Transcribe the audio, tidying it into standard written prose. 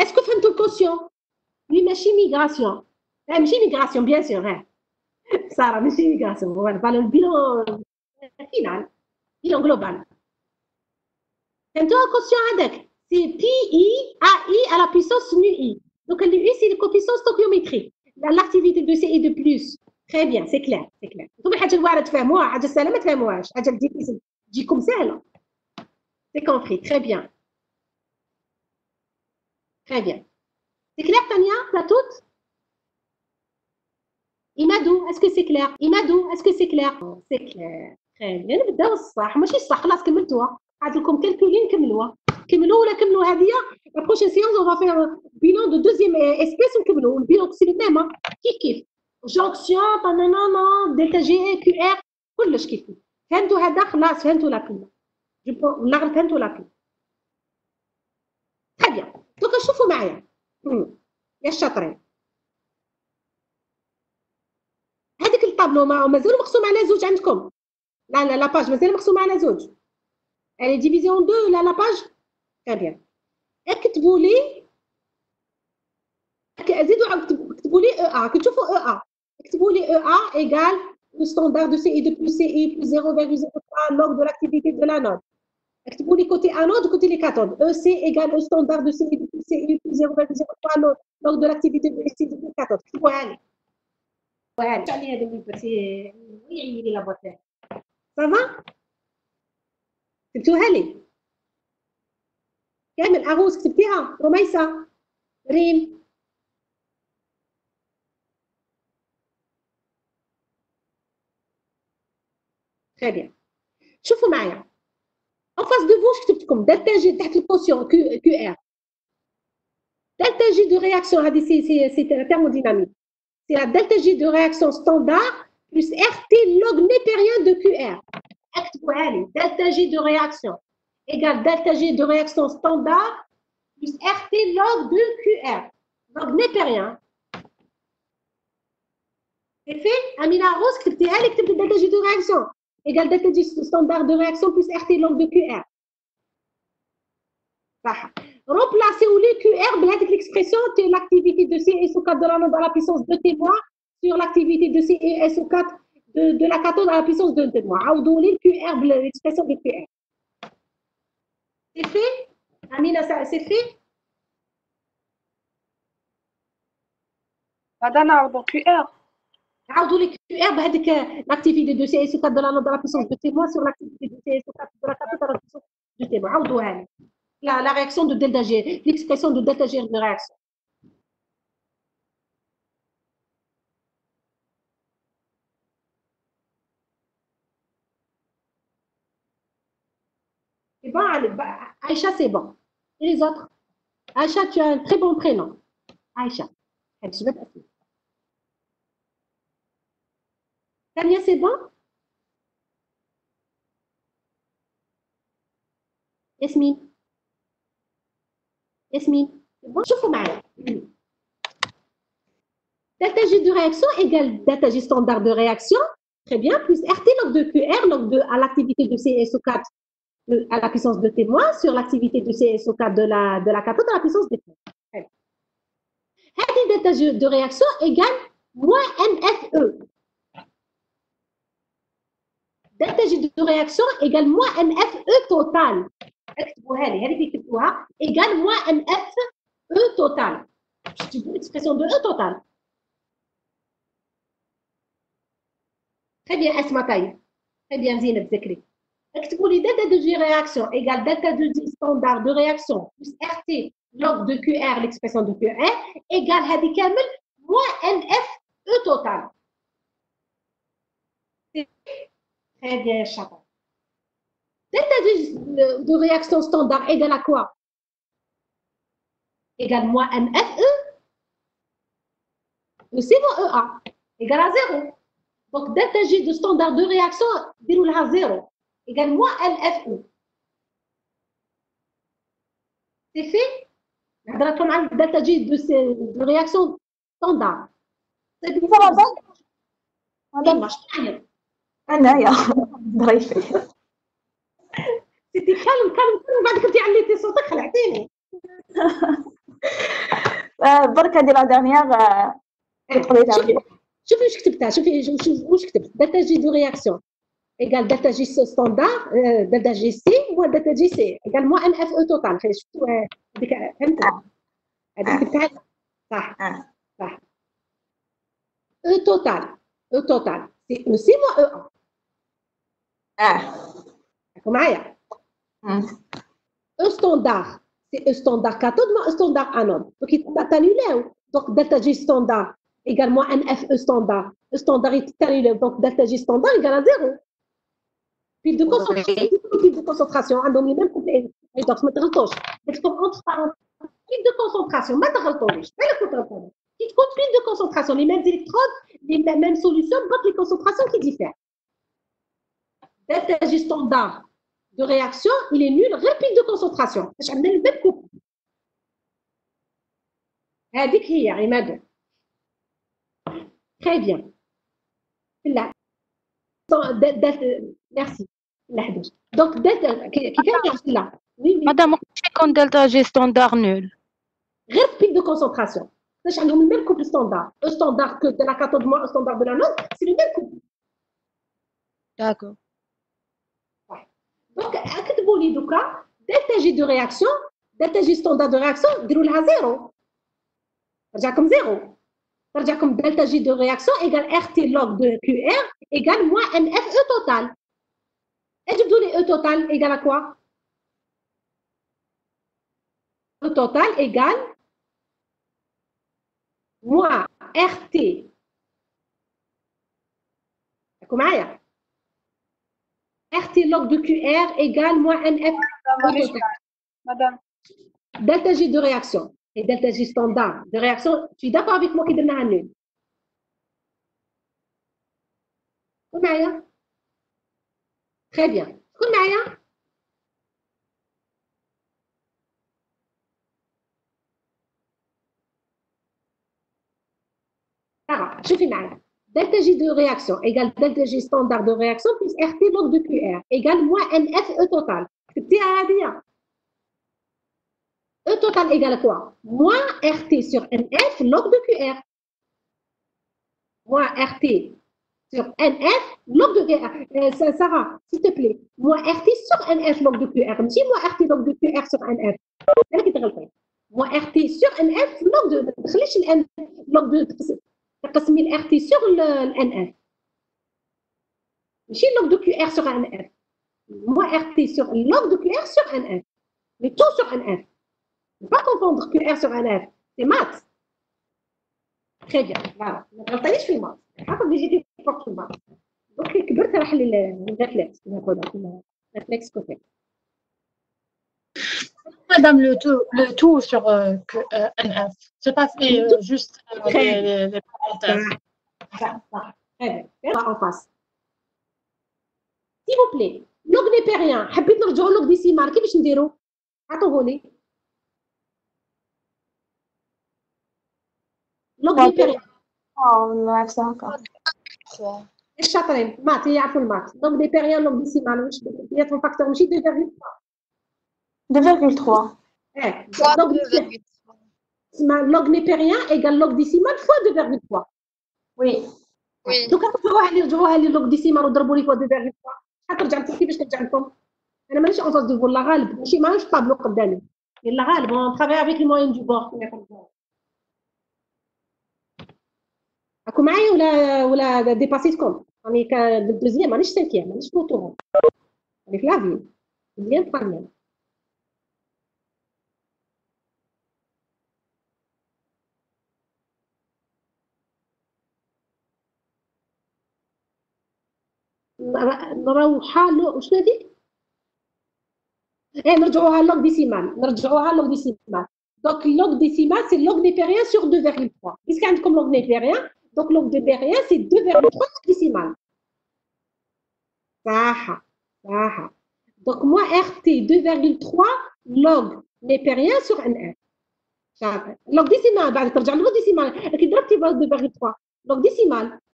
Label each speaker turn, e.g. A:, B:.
A: اسكو فهمتوا الكوسيون؟ وي ماشي ميغراسيون، ماشي ميغراسيون بيان سور، ساره ماشي ميغراسيون، فوالا البيلون فينال، بيلون جلوبال. فهمتوا الكوسيون هذاك؟ سي بي اي ا اي على بيسونس نو اي. Donc le U c'est le coefficient stoichiométrique. L'activité de C et de plus. Très bien, c'est clair, c'est clair. انتم حاجه الواعره تفهموها، حاجه سهله ما تفهموهاش، حاجه تجيكم سهله. C'est compris, très bien. Très bien. C'est clair Tania, la toute? Imadou, est-ce que c'est clair? Imadou, est-ce que c'est clair? C'est clair. Très bien. نبداو الصح، ماشي الصح خلاص كملتوها. عاد لكم كالكولين كملوها. كملوا ولا كملوا هذه. La prochaine séance on va faire un bilan de deuxième espèce ونكملوا. Le bilan c'est le même. كيف jonction طنانانا دلتا جي كيو ار كلش كيف. فهمتوا هذا خلاص فهمتوا لا كلمه. ولا فهمتوا لا كلمه. Très bien. Donc شوفوا معايا. يا الشاطرين. هذيك الطابلو مازال مقسوم على زوج عندكم. لا لا باج مازال مقسوم على زوج. Elle est divisée en deux la page. Très bien. اكتبوا لي زيدوا اكتبوا لي EA. كي تشوفوا EA اكتبوا لي EA égale le standard de CI de plus CI plus 0,03 log de l'activité de l'anode. اكتبوا لي côté anode côté les cathodes. EC égale le standard de CI de plus CI plus 0,03 log de l'activité de SI de les cathodes. اكتبوها لي. وهذه علي هذا اللي بس يعيي لي لا بوتين. صافا؟ كتبتوها لي كامل. اغوز كتبتيها؟ رميسه، ريم، très bien. شوفوا معايا en face de vous كتبت لكم دلتا جي تحت الكوسيون كيو ار. دلتا جي دو رياكسيون هذه سي thermodynamique. C'est la delta G de réaction standard plus RT log népérien de QR. اكتبوها لي delta G de réaction égale delta G de réaction standard plus RT log de QR. Log népérien. C'est fait? Amina Rose, كتبتيها لي كتبت delta G de réaction égale delta G standard de réaction plus RT log de QR. صح. Remplacez les QR بهذيك l'expression de l'activité de CSO4 de l'anode à la puissance de témoin sur l'activité de CSO4 de la cathode à la puissance de témoin. عاودوا لي QR l'expression de QR. C'est fait? Amina, c'est fait?
B: هذا نعوضو QR.
A: عاودوا لي QR بهذيك l'activité de CSO4 de l'anode à la puissance de témoin sur l'activité de CSO4 de la cathode à la puissance de témoin. عاودوها لي. La réaction de delta G, l'expression de delta G de réaction. C'est bon, Aïcha, c'est bon. Et les autres? Aïcha, tu as un très bon prénom. Aïcha. Je vais passer. Tania, c'est bon? Yasmine. Yasmine. C'est bon? Je vous معايا. Delta G de réaction égale delta G standard de réaction. Très bien. Plus RT log de QR log de à l'activité de CSO4 à la puissance de témoin sur l'activité de CSO4 de la cathode à la puissance de témoin. هذه delta G de réaction égale moins NFE. Delta G de réaction égale moins NFE total. اكتبوها لي هذيك اللي كتبتوها égale moins NFE total. C'est une expression de E total. Très bien Asma Taï. Très bien Zine Zekri. اكتبوا لي delta de G réaction égale delta de G standard de réaction plus RT log de QR l'expression de QR égale هذه كامل moins NFE total. Très bien Chapa. Delta de réaction standard égale à quoi? Égale moins NFE. C'est bon EA égale à 0. Donc delta G de standard de réaction déroule à 0 égale moins NFE. C'est fait? نهضركم عن delta G de réaction standard. C'est bien ça va bien.
C: أنايا ظريفة.
A: سيتي كالم بعد كنتي عليتي صوتك خلعتيني.
C: برك هذه لا دانيير تقدري تعملي.
A: شوفي واش كتبتها، شوفي واش كتبت. دلتا جي دو رياكسيون ايكال دلتا جي ستاندار، دلتا جي سي هو دلتا جي سي ايكال موان ان اف او توتال. شفتوا هذيك فهمتها؟ هذيك كتبتها صح صح. او توتال سي او سي موان او 1. راكم معايا؟ او ستاندار سي او ستاندار كاتود موان او ستاندار انود. دونك تانيولاو. دونك دلتا جي ستاندار ايكال موان ان اف او ستاندار. او ستاندار يتانيولاو. دونك دلتا جي ستاندار ايكال زيرو. Pile de concentration, pile de concentration, عندهم les mêmes couplets. Donc ما تغلطوش. تكتب entre parenthèses pile de concentration ما تغلطوش. بالك تغلطوا. كي تكون pile de concentration, les mêmes électrodes, les mêmes solutions, donc les concentrations qui diffèrent. Delta G standard de réaction, il est nul, غير pile de concentration. باش عندنا le même couple. هذيك هي عماد. Très bien. لا. Merci. Donc, delta, là. Oui, oui.
B: Madame, on delta G standard nul.
A: Reste pile de concentration. C'est le même couple standard. Un standard que de la cathode moins un standard de la nôtre, c'est le même couple.
B: D'accord.
A: Ouais. Donc, à que de voler du cas, delta G de réaction, delta G standard de réaction, déroule à 0. Ça comme 0. Ça comme delta G de réaction égale RT log de QR égale moins NFE total. Et je donne E total égale à quoi? E total égale moins RT. D'accord, Maya? RT log de QR égale moins NF.
C: Madame.
A: Delta G de réaction et delta G standard de réaction. Tu es d'accord avec moi qui donne un nul? Maya? Très bien. Maya? Je fais mal. Delta G de réaction égale delta G standard de réaction plus RT log de QR égale moins NF E total. C'est à E total égale quoi? Moins RT sur NF log de QR. Moins RT sur NF log de QR. Sarah, s'il te plaît. Moins RT sur NF log de QR. Dis moins RT log de QR sur NF. Moins RT sur NF log de. خليش ال N log de. تقسمي ال RT sur ال NF. ماشي log de QR sur NF. Moins RT sur log de QR sur NF. Mais tout sur NF. Ne pas confondre QR sur NF. C'est maths. Très bien. Voilà. ما غلطانيش في الماث. عارفه بلي جيتي فوق في الماث. دونك كبرت راح للريفلكس ناخذها réflexe côté.
D: Madame, le tout sur NF, c'est pas fait juste les parenthèses.
A: Très bien. En face. S'il vous plaît, log népérien, حبيت نرجعوا لوغ ديسيمال كيفاش نديروا؟ عطوهولي. لوغ نيبيريان.
C: نفسها هكا.
A: ايش شاطرين؟ مات يعرفوا المات. لوغ نيبيريان لوغ ديسيمال واش يعرفوا فاكتور ماشي 2.3.
C: 2,3.
A: Log népérien égale log décimal fois 2,3.
C: Oui.
A: دوك نرجعوها لي لوغ ديسيمال وضربوا لي فوا 2,3. شحال ترجع لكم كيفاش ترجع لكم؟ انا مانيش اون فاس دو فول لا غالب ماشي ماهيش طابلو قدامي. لا غالب اون ترافاي افيك لي موين دو بور. راكو معايا ولا ديباسيتكم؟ راني دوزيام مانيش سانكيام مانيش بوطور. راني في لافي. مزيان طالين. نروحها شنو هذيك؟ نرجعوها لوغ ديسيمال دونك لوغ ديسيمال سي لوغ نيبيريان سور 2,3 بيسك عندكم لوغ نيبيريان دونك لوغ نيبيريان سي 2,3 ديسيمال صح دونك موا ار تي 2,3 لوغ نيبيريان سور ان اف لوغ ديسيمال بعد ترجع لوغ ديسيمال كي ضربتي 2,3 لوغ ديسيمال